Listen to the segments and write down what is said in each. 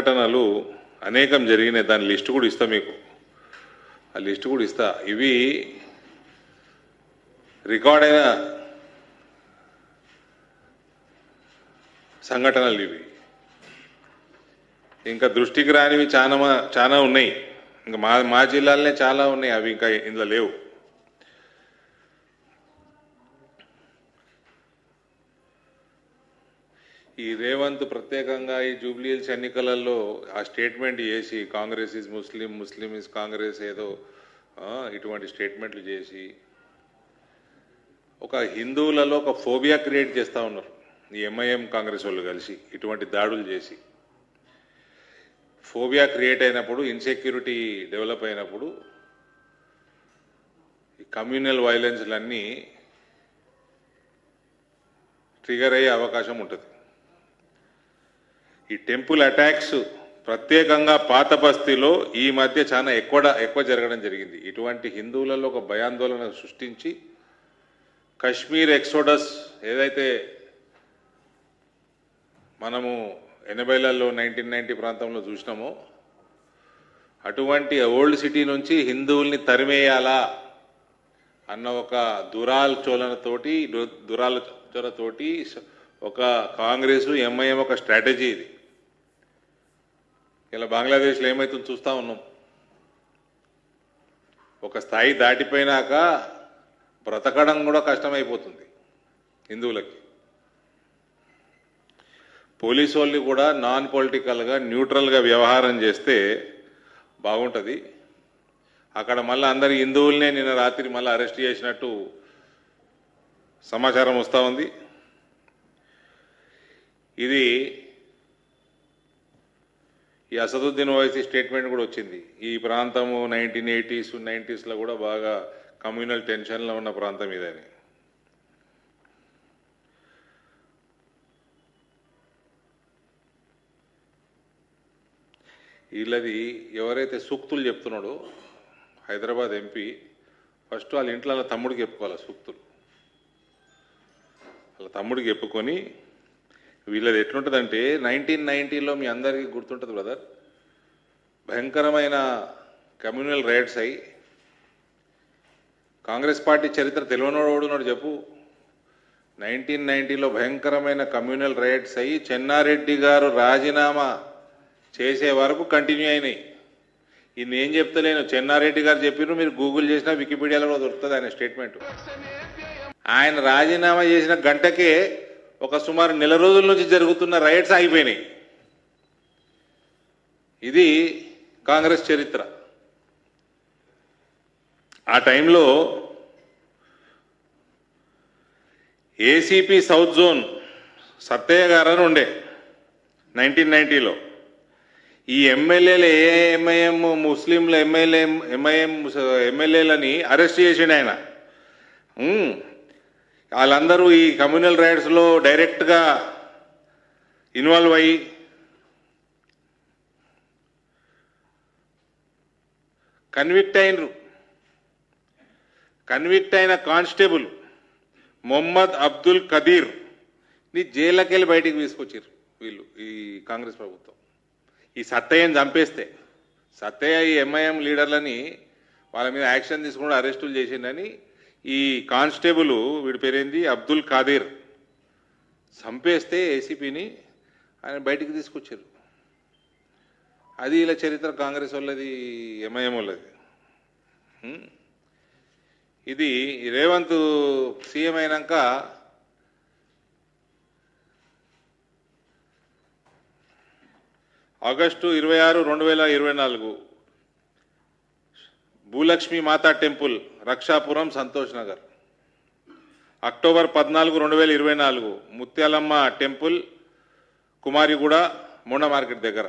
సంఘటనలు అనేకం జరిగినాయి. దాని లిస్టు కూడా ఇస్తా మీకు, ఆ లిస్టు కూడా ఇస్తా. ఇవి రికార్డ్ అయిన సంఘటనలు ఇవి. ఇంకా దృష్టికి రానివి చాలా ఉన్నాయి. ఇంకా మా జిల్లాలోనే చాలా ఉన్నాయి, అవి ఇంకా ఇందులో లేవు. ఈ రేవంత్ ప్రత్యేకంగా ఈ జూబ్లీ హిల్స్ ఎన్నికలలో ఆ స్టేట్మెంట్ చేసి Congress is Muslim, Muslim is Congress ఏదో ఇటువంటి స్టేట్మెంట్లు చేసి ఒక హిందువులలో ఒక ఫోబియా క్రియేట్ చేస్తూ ఉన్నారు. ఈ ఎంఐఎం కాంగ్రెస్ వాళ్ళు కలిసి ఇటువంటి దాడులు చేసి ఫోబియా క్రియేట్ అయినప్పుడు, ఇన్సెక్యూరిటీ డెవలప్ అయినప్పుడు ఈ కమ్యూనల్ వైలెన్స్లన్నీ ట్రిగర్ అయ్యే అవకాశం ఉంటుంది. ఈ టెంపుల్ అటాక్స్ ప్రత్యేకంగా పాత బస్తీలో ఈ మధ్య చాలా ఎక్కువ జరగడం జరిగింది. ఇటువంటి హిందువులలో ఒక భయాందోళన సృష్టించి కశ్మీర్ ఎక్సోడస్ ఏదైతే మనము 80లలో 1990 ప్రాంతంలో చూసినామో అటువంటి ఓల్డ్ సిటీ నుంచి హిందువుల్ని తరిమేయాలా అన్న ఒక దురాలోచనతోటి ఒక కాంగ్రెస్ ఎంఐఎం ఒక స్ట్రాటజీ ఇది. ఇలా బంగ్లాదేశ్లో ఏమైతుందో చూస్తూ ఉన్నాం. ఒక స్థాయి దాటిపోయినాక బ్రతకడం కూడా కష్టమైపోతుంది హిందువులకి. పోలీసు వాళ్ళు కూడా నాన్ పొలిటికల్గా న్యూట్రల్గా వ్యవహారం చేస్తే బాగుంటుంది. అక్కడ మళ్ళీ అందరి హిందువులనే నిన్న రాత్రి మళ్ళీ అరెస్ట్ చేసినట్టు సమాచారం వస్తూ ఉంది. ఇది ఈ అసదుద్దీన్ ఓవైసీ స్టేట్మెంట్ కూడా వచ్చింది. ఈ ప్రాంతము 1980s 90sలో కూడా బాగా కమ్యూనల్ టెన్షన్లో ఉన్న ప్రాంతం ఇదని. వీళ్ళది ఎవరైతే సూక్తులు చెప్తున్నాడో హైదరాబాద్ ఎంపీ, ఫస్ట్ వాళ్ళ ఇంట్లో వాళ్ళ తమ్ముడికి చెప్పుకోవాలి సూక్తులు. వాళ్ళ తమ్ముడికి చెప్పుకొని వీళ్ళది ఎట్లుంటుందంటే 1990లో మీ అందరికీ గుర్తుంటుంది బ్రదర్, భయంకరమైన కమ్యూనల్ రైట్స్ అయ్యి కాంగ్రెస్ పార్టీ చరిత్ర తెలియనోడున్నాడు చెప్పు. 1990లో భయంకరమైన కమ్యూనల్ రైట్స్ అయ్యి చెన్నారెడ్డి గారు రాజీనామా చేసే వరకు కంటిన్యూ అయినాయి. ఇది నేను చెప్తలేను, చెన్నారెడ్డి గారు చెప్పిన, మీరు గూగుల్ చేసినా వికీపీడియాలో కూడా దొరుకుతుంది ఆయన స్టేట్మెంట్. ఆయన రాజీనామా చేసిన గంటకే ఒక సుమారు నెల రోజుల నుంచి జరుగుతున్న రైట్స్ ఆగిపోయినాయి. ఇది కాంగ్రెస్ చరిత్ర. ఆ టైంలో ఏసీపీ సౌత్ జోన్ సత్తయ్య గారు అని ఉండే 1990లో. ఈ ఎమ్మెల్యేలు ఎంఐఎం ముస్లింల ఎమ్మెల్యేలని అరెస్ట్ చేసిండు ఆయన. వాళ్ళందరూ ఈ కమ్యూనల్ రైట్స్లో డైరెక్ట్గా ఇన్వాల్వ్ అయ్యి కన్విక్ట్ అయిన కానిస్టేబుల్ మొహమ్మద్ అబ్దుల్ కదీర్ ని జైల్లోకి వెళ్ళి బయటికి తీసుకొచ్చారు వీళ్ళు, ఈ కాంగ్రెస్ ప్రభుత్వం. ఈ సత్తయ్యని చంపేస్తే, సత్తయ్య ఈ ఎంఐఎం లీడర్లని వాళ్ళ మీద యాక్షన్ తీసుకుంటూ అరెస్టులు చేసిండని ఈ కానిస్టేబుల్, వీడి పేరేంది అబ్దుల్ ఖాదీర్, చంపేస్తే ఏసీపీని ఆయన బయటికి తీసుకొచ్చారు. అది ఇలా చరిత్ర కాంగ్రెస్ వాళ్ళది, ఎంఐఎం వాళ్ళది. ఇది రేవంత్ సీఎం అయినాక August 26, 2024 Bhulakshmi Mata temple Rakshapuram Santosh Nagar. October 14, 2024 Mutyalamma temple Kumariguda Monda market దగ్గర.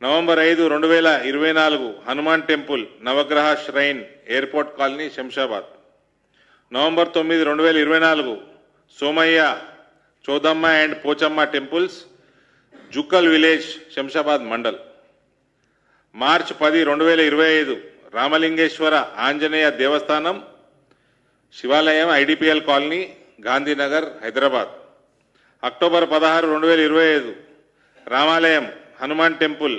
November 5, 2024 Hanuman temple Navagraha shrine airport colony Shamshabad. November 9, 2024 Somayya Chodamma and Pochamma temples Jukkal village Shamshabad mandal. March 10, 2025 Ramalingeswara Anjaneya Devasthanam Shivalayam IDPL colony Gandhinagar Hyderabad. October 16, 2025 Ramalayam Hanuman temple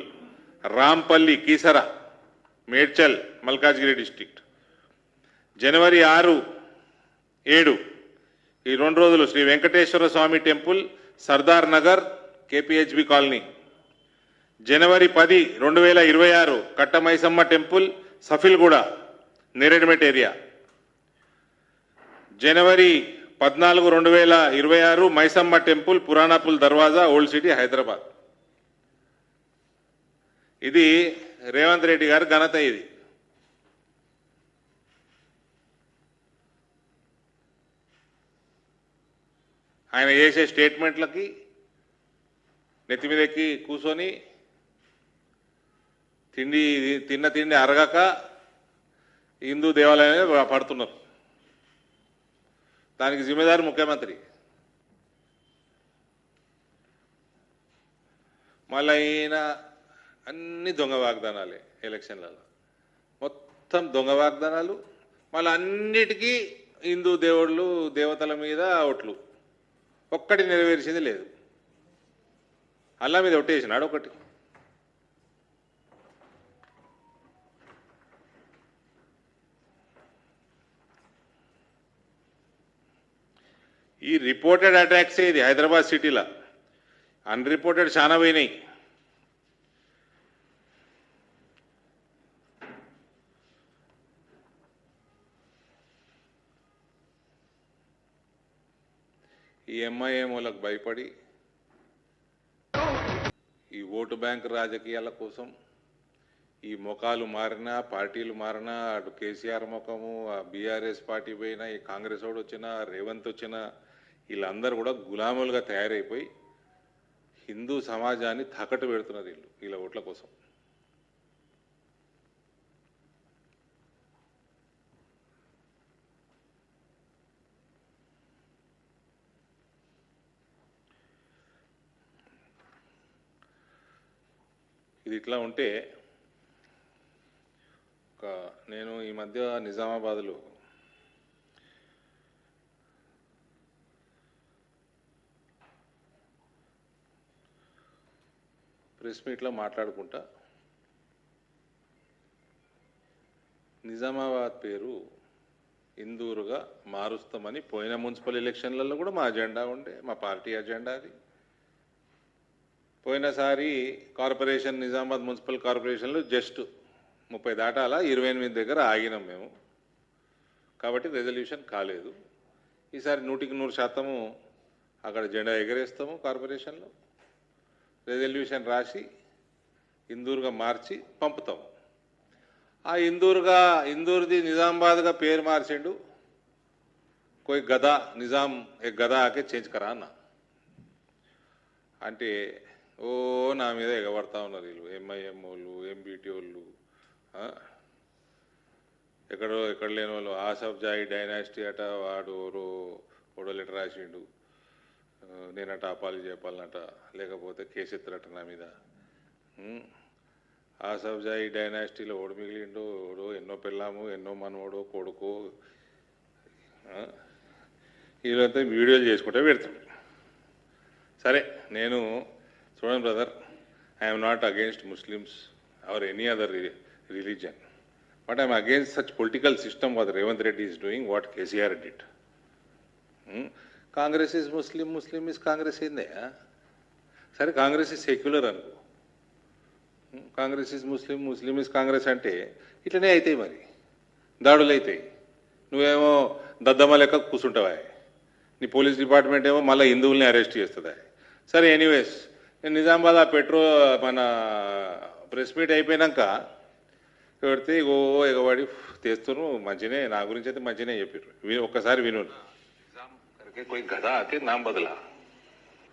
Rampally Keesara Medchal Malkajgiri district. జనవరి 6, 7 ఈ 2 రోజులు Sri Venkateswara Swamy temple Sardar Nagar KPHB colony. జనవరి 10, 2026 కట్టమైసమ్మ టెంపుల్ సఫిల్గూడ నేరేడ్మెట్ ఏరియా. జనవరి 14, 2026 Maisamma temple Puranapul Darwaza old city Hyderabad. ఇది రేవంత్ రెడ్డి గారి ఘనత. ఇది ఆయన చేసే స్టేట్మెంట్లకి నెత్తి మీదకి కూర్చొని తిన్న తిండి అరగక హిందూ దేవాలయాన్ని పడుతున్నారు. దానికి జిమ్మేదారు ముఖ్యమంత్రి. మళ్ళీ ఈయన అన్ని దొంగ వాగ్దానాలే. ఎలక్షన్లలో మొత్తం దొంగ వాగ్దానాలు. మళ్ళీ అన్నిటికీ హిందూ దేవుళ్ళు దేవతల మీద ఓట్లు. ఒక్కటి నెరవేర్చింది లేదు. అల్లా మీద ఒట్టేసినాడు ఒకటి. ఈ రిపోర్టెడ్ అటాక్స్ ఇది హైదరాబాద్ సిటీలో. అన్రిపోర్టెడ్ చాలా పోయినాయి. ఈ ఎంఐఎంలకు భయపడి ఈ ఓటు బ్యాంక్ రాజకీయాల కోసం ఈ ముఖాలు మారినా పార్టీలు మారినా అటు కేసీఆర్ ముఖము బీఆర్ఎస్ పార్టీ పోయినా ఈ కాంగ్రెస్ వాడు వచ్చినా రేవంత్ వచ్చినా వీళ్ళందరూ కూడా గులాములుగా తయారైపోయి హిందూ సమాజాన్ని తాకట్టు పెడుతున్నారు వీళ్ళ ఓట్ల కోసం. ఇది ఇట్లా ఉంటే నేను ఈ మధ్య నిజామాబాద్లో ప్రెస్ మీట్లో మాట్లాడుకుంటా నిజామాబాద్ పేరు ఇందూరుగా మారుస్తామని పోయిన మున్సిపల్ ఎలక్షన్లలో కూడా మా అజెండా ఉండే, మా పార్టీ అజెండా అది. పోయినసారి కార్పొరేషన్ నిజామాబాద్ మున్సిపల్ కార్పొరేషన్లో జస్ట్ 30 దాటాల 28 దగ్గర ఆగినాం మేము. కాబట్టి రెజల్యూషన్ కాలేదు. ఈసారి 100% అక్కడ జెండా ఎగరేస్తాము. కార్పొరేషన్లో రెజల్యూషన్ రాసి ఇందూరుగా మార్చి పంపుతాము. ఆ ఇందూరుది నిజామాబాద్గా పేరు మార్చిండు. కోయి గదా నిజాం ఏ గదా ఆకే చేంజ్ కరా అన్న అంటే ఓ నా మీద ఎగబడతా ఉన్నారు వీళ్ళు. ఎంఐఎం వాళ్ళు, ఎంబీటీ వాళ్ళు, ఎక్కడ లేని వాళ్ళు. ఆసఫ్ జాయి డైనాసిటీ అట వాడు ఓడో లెటర్ రాసిండు. నేనట అపాలి చెప్పాలన్నట, లేకపోతే కేసెత్తురట నా మీద. ఆసఫ్ జాయి డైనాసిటీలో ఓడు మిగిలిండు. ఓడు ఎన్నో పెళ్ళాము, ఎన్నో మనవడు, కొడుకు. వీళ్ళంతా వీడియోలు చేసుకుంటే పెడతాడు. సరే, నేను చూడండి brother, I'm not against Muslims or any other religion, but I'm against such political system what Revanth Reddy is doing, what KCR did. Congress is Muslim, Muslim is Congress ఏందే? సరే, కాంగ్రెస్ ఈజ్ సెక్యులర్ అనుకో. Congress is Muslim, Muslim is Congress అంటే ఇట్లనే అవుతాయి. మరి దాడులు అవుతాయి. నువ్వేమో దద్దమ్మ లెక్క కూర్చుంటావా? నీ పోలీస్ డిపార్ట్మెంట్ ఏమో మళ్ళీ హిందువుల్ని అరెస్ట్ చేస్తుందా? సరే, ఎనీవేస్, నేను నిజామాబాద్ ఆ మన ప్రెస్ మీట్ అయిపోయినాక పెడితే ఎగవాడి తెస్తున్నారు. మంచినే, నా గురించి అయితే మంచినే చెప్పారు. ఒక్కసారి విను.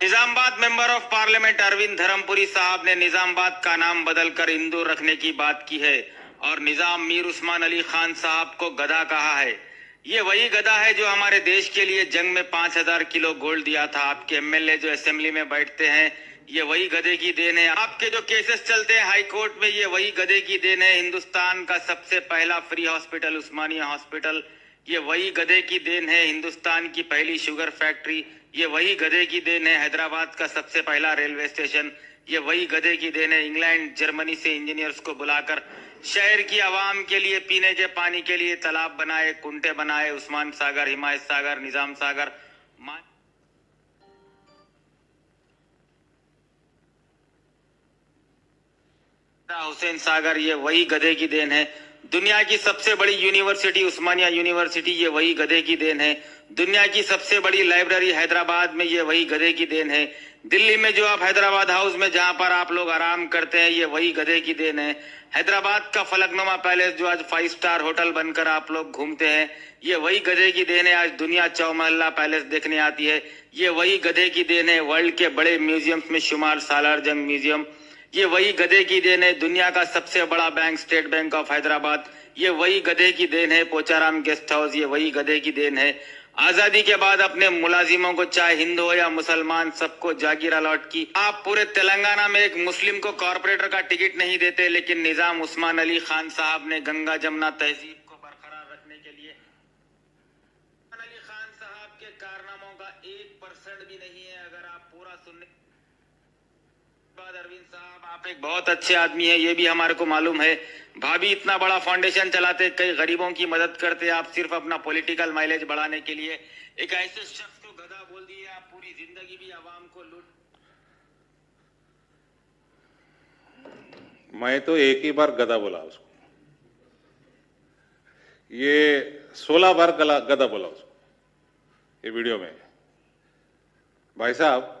Nizamabad member of parliament Arvind Dharmapuri साहब ने निजामाबाद का नाम बदलकर इंदौर रखने की बात की है और निजाम मीर उस्मान अली खान साहब को गधा कहा है। ये वही गधा है जो हमारे देश के लिए जंग में 5000 किलो गोल्ड दिया था। आपके एमएलए जो असेंबली में बैठते हैं, ये वही गधे की देन है। आपके जो केसेस चलते हैं हाई कोर्ट में, ये वही गधे की देन है। हिंदुस्तान का सबसे पहला फ्री हॉस्पिटल उस्मानिया हॉस्पिटल, ये वही गधे की देन है। हिंदुस्तान की पहली शुगर फैक्ट्री, ये वही गधे की देन है। हैदराबाद का सबसे पहला रेलवे स्टेशन, ये वही गधे की देन है। इंग्लैंड जर्मनी से इंजीनियर्स को बुलाकर शहर की आवाम के लिए पीने के पानी के लिए तालाब बनाए, कुंटे बनाए, उस्मान सागर, हिमायत सागर, निजाम सागर, हुसैन सागर, ये वही गधे की देन है। दुनिया की सबसे बड़ी यूनिवर्सिटी उस्मानिया यूनिवर्सिटी, ये वही गधे की देन है। दुनिया की सबसे बड़ी लाइब्रेरी हैदराबाद में, ये वही गधे की देन है। दिल्ली में जो आप हैदराबाद हाउस में जहां पर आप लोग आराम करते हैं, ये वही गधे की देन है। हैदराबाद का फलकनुमा पैलेस जो आज 5 स्टार होटल बनकर आप लोग घूमते हैं, ये वही गधे की देन है। आज दुनिया चौमहल्ला पैलेस देखने आती है, ये वही गधे की देन है। वर्ल्ड के बड़े म्यूजियम्स में शुमार सालार जंग म्यूजियम, ये वही गधे की देन है। दुनिया का सबसे बड़ा bank state bank of Hyderabad, ये वही गधे की देन है। पोचाराम गेस्ट हाउस, ये वही गधे की देन है। आजादी के बाद अपने मुलाजिमों को, चाहे हिंदू हो या मुसलमान, सबको जागीर अलॉट की। आप पूरे तेलंगाना में एक मुस्लिम को कॉर्पोरेटर का टिकट नहीं देते, लेकिन निजाम उस्मान अली खान साहब ने गंगा जमुना तहजीब को बरकरार रखने के लिए उस्मान अली खान साहब के कारनामों का 1% भी नहीं है। अगर आप पूरा सुनने बाद, अरविंद साहब आप एक बहुत अच्छे आदमी है, ये भी हमारे को मालूम है। भाभी इतना बड़ा फाउंडेशन चलाते, कई गरीबों की मदद करते, आप सिर्फ अपना पॉलिटिकल माइलेज बढ़ाने के लिए एक ऐसे शख्स को गधा बोल दिए। आप पूरी जिंदगी भी आवाम को लूट। मैं तो एक ही बार गधा बोला उसको, ये 16 बार गधा बोला उसको ये वीडियो में। भाई साहब,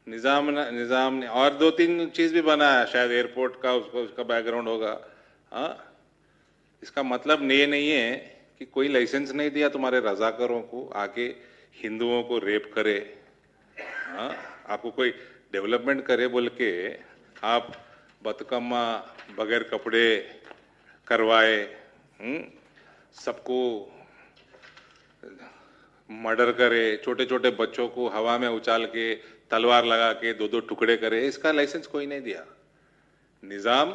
निजाम ने और 2-3 चीज भी बनाया, शायद एयरपोर्ट का उसका बैकग्राउंड होगा। हाँ, इसका मतलब ये नहीं है कि कोई लाइसेंस नहीं दिया तुम्हारे रजाकारों को आके हिंदुओं को रेप करे। हाँ, आपको कोई डेवलपमेंट करे बोल के आप बतकम्मा बगैर कपड़े करवाए, सबको मर्डर करे, छोटे छोटे बच्चों को हवा में उछाल के तलवार लगा के 2-2 टुकड़े करे, इसका लाइसेंस कोई नहीं दिया। నిజాం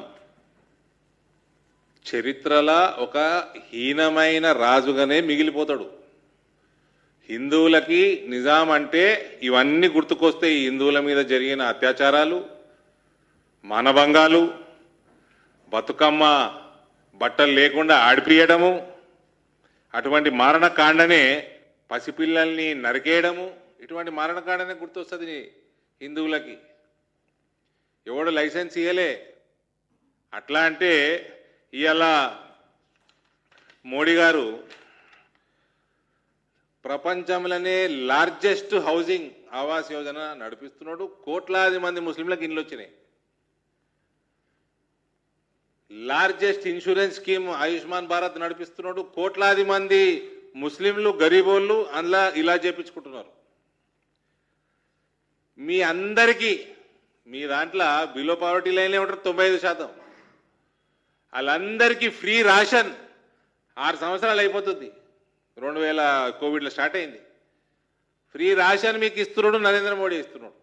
చరిత్రల ఒక హీనమైన రాజుగానే మిగిలిపోతాడు. హిందువులకి నిజాం అంటే ఇవన్నీ గుర్తుకొస్తే ఈ హిందువుల మీద జరిగిన అత్యాచారాలు, మానభంగాలు, బతుకమ్మ బట్టలు లేకుండా ఆడిపియడము, అటువంటి మారణకాండనే పసిపిల్లల్ని నరికేయడము, ఇటువంటి మారణకాండనే గుర్తొస్తుంది హిందువులకి. ఎవడు లైసెన్స్ ఇయ్యలే. అట్లా అంటే ఇవాళ మోడీ గారు ప్రపంచంలోనే లార్జెస్ట్ హౌసింగ్ ఆవాస్ యోజన నడిపిస్తున్నాడు. కోట్లాది మంది ముస్లింలకు ఇండ్లు వచ్చినాయి. Largest insurance scheme Ayushman Bharat నడిపిస్తున్నాడు. కోట్లాది మంది ముస్లింలు గరీబోళ్ళు అందులో ఇలా చేపించుకుంటున్నారు. మీ అందరికీ మీ దాంట్లో బిలో పావర్టీ లైన్లే ఉంటారు 95%. వాళ్ళందరికీ ఫ్రీ రేషన్ 6 సంవత్సరాలు అయిపోతుంది. 2000 కోవిడ్లో స్టార్ట్ అయింది. ఫ్రీ రేషన్ మీకు ఇస్తున్నాడు నరేంద్ర మోడీ ఇస్తున్నాడు.